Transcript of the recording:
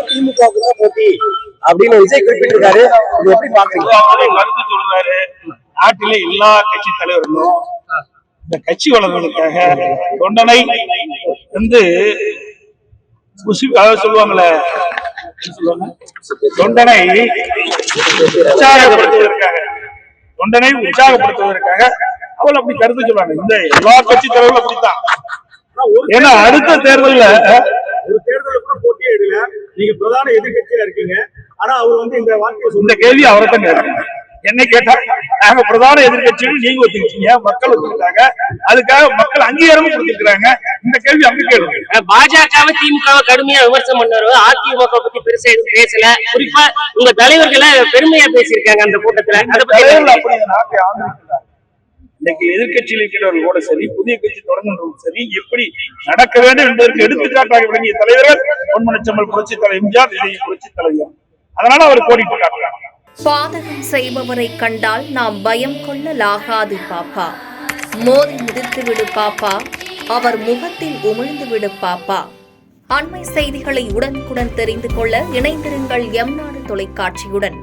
திமுகவுக்கு தான் போட்டி அப்படின்னு விஜய் குறிப்பிட்டிருக்காரு. இது எப்படி பாக்குறீங்க? கருத்து சொல்றாரு. நாட்டிலே எல்லா கட்சி தலைவர்களும் இந்த கட்சி வளர்வதற்காக தொண்டனை வந்து சொல்லுவாங்களே, தொண்டனை உற்சாகப்படுத்துவதற்காக அவள் அப்படி கருத்து சொல்றாங்க. இந்த எல்லா கட்சி தலைவர்களும் அப்படித்தான். ஏன்னா அடுத்த தேர்தல்ல ஒரு தேர்தல கூட போட்டியே எடுக்கல, நீங்க பிரதான எதிர்கட்சியா இருக்கீங்க. ஆனா அவர் வந்து இந்த வார்த்தையை இந்த கேள்வி அவரை தான் கேட்கணும். என்ன கேட்டா, நாங்க பிரதான எதிர்கட்சியும் நீங்க ஒத்துக்கிட்டீங்க, மக்கள் ஒத்துக்கிட்டாங்க, அதுக்காக மக்கள் அங்கீகாரமும் கொடுத்துருக்காங்க. இந்த கேள்வி அங்க கேளுங்க. பாஜகவை திமுகவை கடுமையா விமர்சனம் பண்ணாரு. அதிமுக பத்தி பெருசா எதுவும் பேசல. குறிப்பா உங்க தலைவர்களை பெருமையா பேசியிருக்காங்க அந்த கூட்டத்துல. இன்னைக்கு எதிர்கட்சியில் இருக்கிறவர்கள் கூட சரி, புதிய கட்சி தொடங்குறவர்கள் சரி, எப்படி நடக்க வேண்டும் என்பதற்கு எடுத்துக்காட்டாக விளங்கிய தலைவர்கள் பொன்மனச்செம்மல் புரட்சி தலைவர் எம்ஜிஆர், புரட்சி தலைவர். அதனால அவர் கோடிட்டு காட்டுறாங்க. பாதகம் செய்பவரை கண்டால் நாம் பயம் கொள்ளலாகாது பாப்பா. மோதி மிதித்து விடு பாப்பா, அவர் முகத்தில் உமிழ்ந்து விடு பாப்பா. அண்மை செய்திகளை உடனுக்குடன் தெரிந்து கொள்ள இணைந்திருங்கள் எம் நாடு தொலைக்காட்சியுடன்.